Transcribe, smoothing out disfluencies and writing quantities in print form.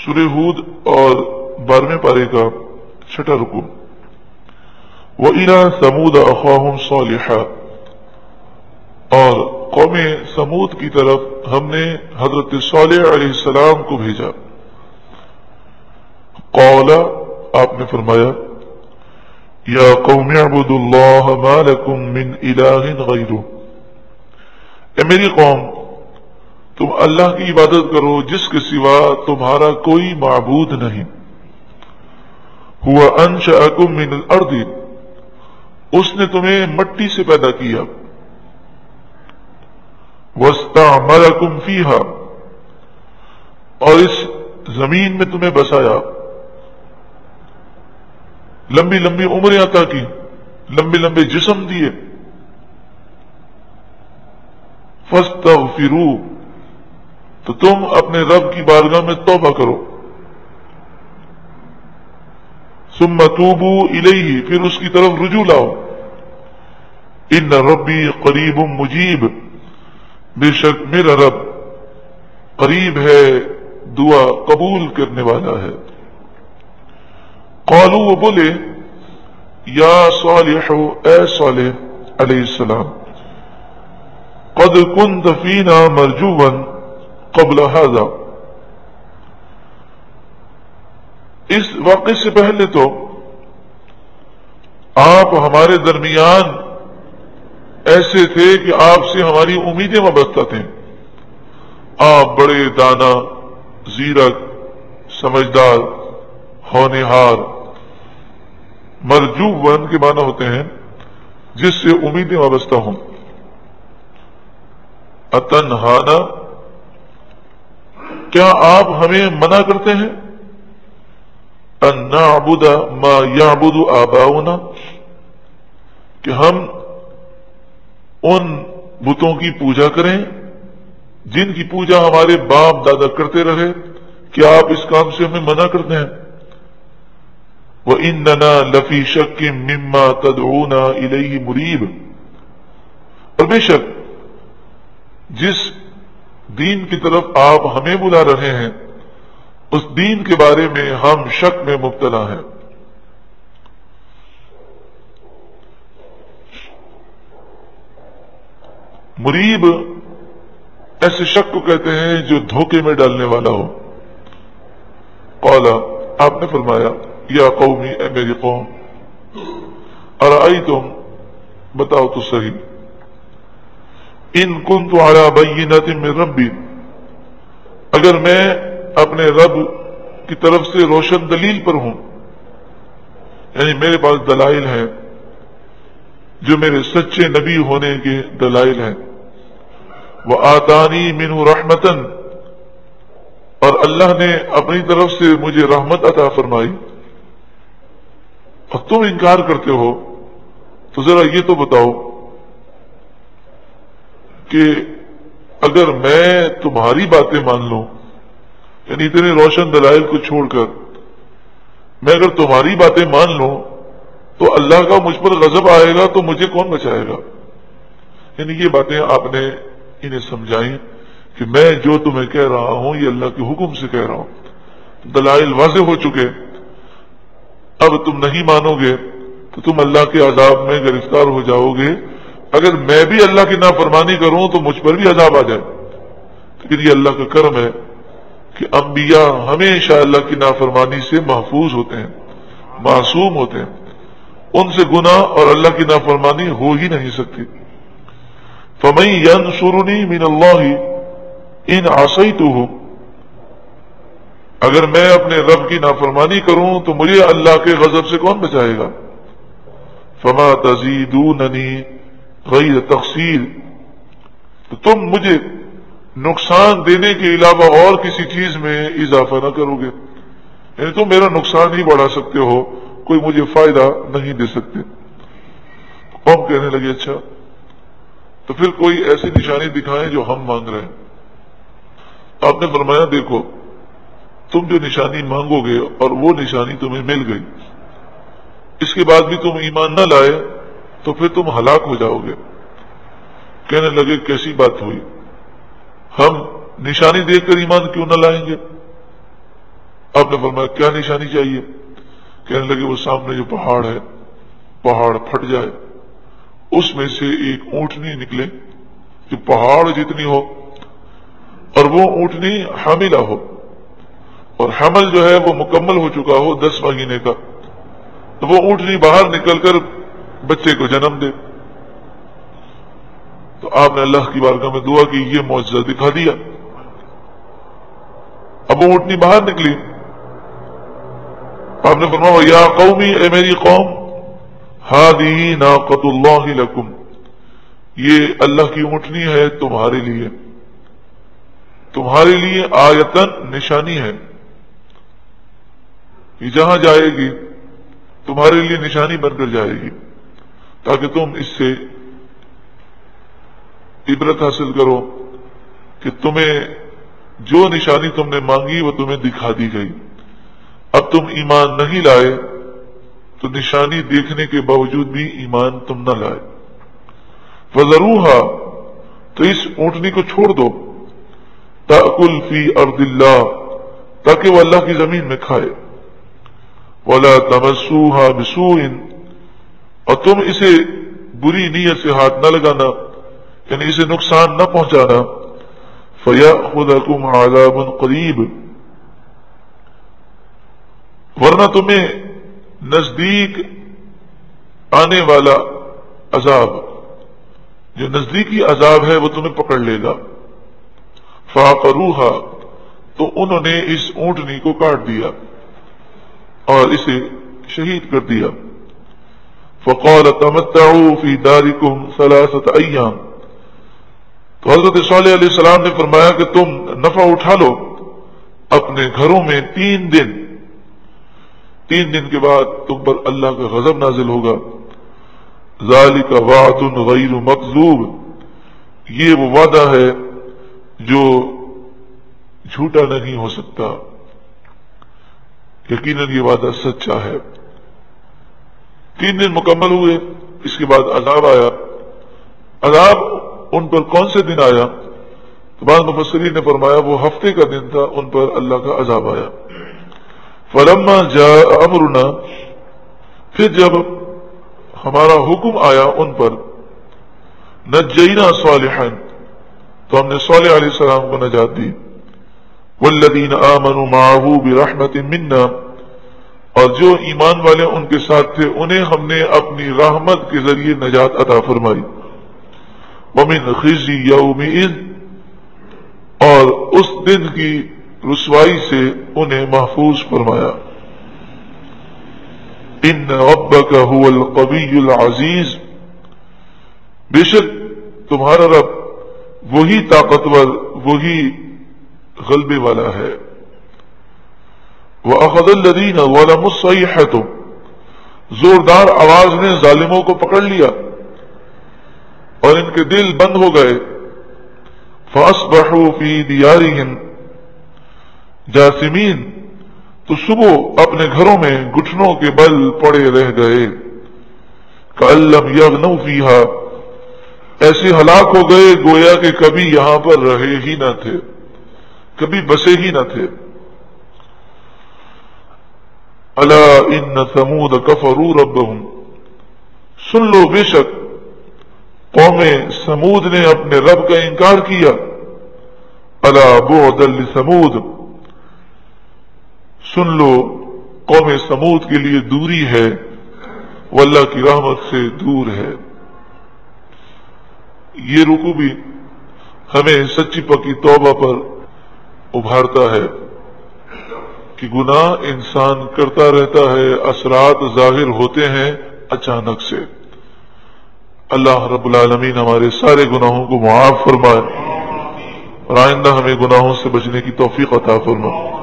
سورہ ہود اور 12ویں پارے کا 6واں رکوع۔ وَإِلَىٰ ثَمُودَ أَخَاهُمْ صَالِحًا، اور قوم سمود کی طرف ہم نے حضرت صالح علیہ السلام کو بھیجا۔ قال، آپ نے فرمایا، یا قوم اعبدوا اللہ ما لکم من الہ غیرہ، اے میری قوم، تم اللہ کی عبادت کرو جس کے سوا تمہارا کوئی معبود نہیں۔ هو انشأکم من الارض، اس نے تمہیں مٹی سے پیدا کیا۔ واستعمرکم فیہا، اور اس زمین میں تمہیں بسایا، لمبی لمبی عمریں عطا کی، لمبے لمبے جسم دیے۔ فاستغفروا، تو تم اپنے رب کی بارگاہ میں توبہ کرو۔ ثم توبوا الیہ، پھر اس کی طرف رجوع لاؤ۔ ان ربی قریب مجیب، بے شک میرا رب قریب ہے، دعا قبول کرنے والا ہے۔ قالوا، وہ بولے، یا صالح، اے صالح علیہ السلام، قد كنت فینا مرجوا قبل هذا، اس واقعے سے پہلے تو آپ ہمارے درمیان ایسے تھے کہ آپ سے ہماری امیدیں وابستہ تھیں۔ آپ بڑے دانا، زیرک، سمجھدار، ہونہار۔ مرجوً کے معنی ہوتے ہیں جس سے امیدیں وابستہ ہوں۔ اتنہانا، کیا آپ ہمیں منع کرتے ہیں؟ ان نعبد ما یعبد آباؤنا، کہ ہم ان بتوں کی پوجا کریں جن کی پوجا ہمارے باپ دادا کرتے رہے، کیا آپ اس کام سے ہمیں منع کرتے ہیں؟ وَإِنَّنَا لَفِي شَكٍّ مِّمَّا تَدْعُونَا إِلَيْهِ مُرِيبٍ، اور بے شک جس دین کی طرف آپ ہمیں بلا رہے ہیں اس دین کے بارے میں ہم شک میں مبتلا ہیں۔ مریب ایسے شک کو کہتے ہیں جو دھوکے میں ڈالنے والا ہو۔ قال، آپ نے فرمایا، یا قومی، اے میری قوم، ارأیتم، بتاؤ تو صحیح، ان کنت علی بینۃ من ربی، اگر میں اپنے رب کی طرف سے روشن دلیل پر ہوں، یعنی میرے پاس دلائل ہیں جو میرے سچے نبی ہونے کے دلائل ہیں۔ وآتانی منہ رحمتاً، اور اللہ نے اپنی طرف سے مجھے رحمت عطا فرمائی، اور تم انکار کرتے ہو، تو ذرا یہ تو بتاؤ کہ اگر میں تمہاری باتیں مان لوں، یعنی اتنے روشن دلائل کو چھوڑ کر میں اگر تمہاری باتیں مان لوں تو اللہ کا مجھ پر غضب آئے گا، تو مجھے کون بچائے گا؟ یعنی یہ باتیں آپ نے انہیں سمجھائیں کہ میں جو تمہیں کہہ رہا ہوں یہ اللہ کے حکم سے کہہ رہا ہوں، دلائل واضح ہو چکے، اب تم نہیں مانو گے تو تم اللہ کے عذاب میں گرفتار ہو جاؤ گے۔ اگر میں بھی اللہ کی نافرمانی کروں تو مجھ پر بھی عذاب آ جائے، لیکن یہ اللہ کا کرم ہے کہ انبیاء ہمیشہ اللہ کی نافرمانی سے محفوظ ہوتے ہیں، معصوم ہوتے ہیں، ان سے گناہ اور اللہ کی نافرمانی ہو ہی نہیں سکتی۔ فَمَن يَنصُرُنِي مِنَ اللَّهِ إِنْ عَصَيْتُهُ، اگر میں اپنے رب کی نافرمانی کروں تو مجھے اللہ کے غضب سے کون بچائے گا؟ فَمَا تَزِيدُونَنِي غَيْرَ تَخْسِيرٍ، تو تم مجھے نقصان دینے کے علاوہ اور کسی چیز میں اضافہ نہ کرو گے، یعنی تم میرا نقصان ہی بڑھا سکتے ہو، کوئی مجھے فائدہ نہیں دے سکتے۔ قوم کہنے لگے، اچھا تو پھر کوئی ایسی نشانی دکھائیں جو ہم مانگ رہے ہیں۔ آپ نے فرمایا، دیکھو تم جو نشانی مانگو گے اور وہ نشانی تمہیں مل گئی، اس کے بعد بھی تم ایمان نہ لائے تو پھر تم ہلاک ہو جاؤ گے۔ کہنے لگے، کیسی بات ہوئی، ہم نشانی دیکھ کر ایمان کیوں نہ لائیں گے؟ آپ نے فرمایا کیا نشانی چاہیے؟ کہنے لگے وہ سامنے جو پہاڑ ہے، پہاڑ پھٹ جائے، اس میں سے ایک اونٹنی نکلے جو پہاڑ جتنی ہو، اور وہ اونٹنی حاملہ ہو، اور حمل جو ہے وہ مکمل ہو چکا ہو 10 مہینے کا، تو وہ اونٹنی باہر نکل کر بچے کو جنم دے۔ تو آپ نے اللہ کی بارگاہ میں دعا کی، یہ معجزہ دکھا دیا۔ اب وہ اونٹنی باہر نکلی، آپ نے فرمایا یا قومی، اے میری قوم، ہذہ ناقۃ اللہ لکم، یہ اللہ کی اونٹنی ہے تمہارے لیے، تمہارے لیے آیتن نشانی ہے، یہ جہاں جائے گی تمہارے لیے نشانی بن کر جائے گی، تاکہ تم اس سے عبرت حاصل کرو کہ تمہیں جو نشانی تم نے مانگی وہ تمہیں دکھا دی گئی۔ اب تم ایمان نہیں لائے تو نشانی دیکھنے کے باوجود بھی ایمان تم نہ لائے۔ فذروھا، تو اس اونٹنی کو چھوڑ دو، تأکل فی ارض اللہ، تاکہ وہ اللہ کی زمین میں کھائے، ولا تمسوھا بسوء، اور تم اسے بری نیت سے ہاتھ نہ لگانا، یعنی اسے نقصان نہ پہنچانا، فیأخذکم عذاب قریب، ورنہ تمہیں نزدیک آنے والا عذاب، جو نزدیکی عذاب ہے وہ تمہیں پکڑ لے گا۔ فعقروھا، تو انہوں نے اس اونٹنی کو کاٹ دیا اور اسے شہید کر دیا۔ فقال تمتعوا فی دارکم 3 ایام، تو حضرت صالح علیہ السلام نے فرمایا کہ تم نفع اٹھا لو اپنے گھروں میں 3 دن، 3 دن کے بعد تم پر اللہ کا غضب نازل ہوگا۔ ذالک وعد غیر مکذوب، یہ وہ وعدہ ہے جو جھوٹا نہیں ہو سکتا، یقیناً یہ وعدہ سچا ہے۔ 3 دن مکمل ہوئے، اس کے بعد عذاب آیا۔ عذاب ان پر کون سے دن آیا؟ تو بعض مفسرین نے فرمایا وہ ہفتے کا دن تھا، ان پر اللہ کا عذاب آیا۔ فلما جاء امرنا، پھر جب ہمارا حکم آیا ان پر، نجینا صالحا، تو ہم نے صالح علیہ السلام کو نجات دی، والذین آمنوا معه برحمت منا، اور جو ایمان والے ان کے ساتھ تھے انہیں ہم نے اپنی رحمت کے ذریعے نجات عطا فرمائی۔ ومن خزی یومئذ، اور اس دن کی رسوائی سے انہیں محفوظ فرمایا۔ ان ربک هو القوی العزیز، بے شک تمہارا رب وہی طاقتور، وہی غلبے والا ہے۔ وَأَخَذَ الَّذِينَ ظَلَمُوا الصَّيْحَةُ، زوردار آواز نے ظالموں کو پکڑ لیا اور ان کے دل بند ہو گئے۔ فَأَصْبَحُوا فِي دِيَارِهِمْ جاثمین، تو صبح اپنے گھروں میں گھٹنوں کے بل پڑے رہ گئے۔ كَأَن لَّمْ يَغْنَوْا فِيهَا، ایسے ہلاک ہو گئے گویا کہ کبھی یہاں پر رہے ہی نہ تھے، کبھی بسے ہی نہ تھے۔ الا ان ثمود کفروا ربهم، سن لو بے شک قوم سمود نے اپنے رب کا انکار کیا۔ الا بعدا لثمود، سن لو قوم سمود کے لیے دوری ہے، وہ اللہ کی رحمت سے دور ہے۔ یہ رکوع بھی ہمیں سچی پکی توبہ پر ابھارتا ہے کہ گناہ انسان کرتا رہتا ہے، اثرات ظاہر ہوتے ہیں اچانک سے۔ اللہ رب العالمین ہمارے سارے گناہوں کو معاف فرمائے اور آئندہ ہمیں گناہوں سے بچنے کی توفیق عطا فرمائے۔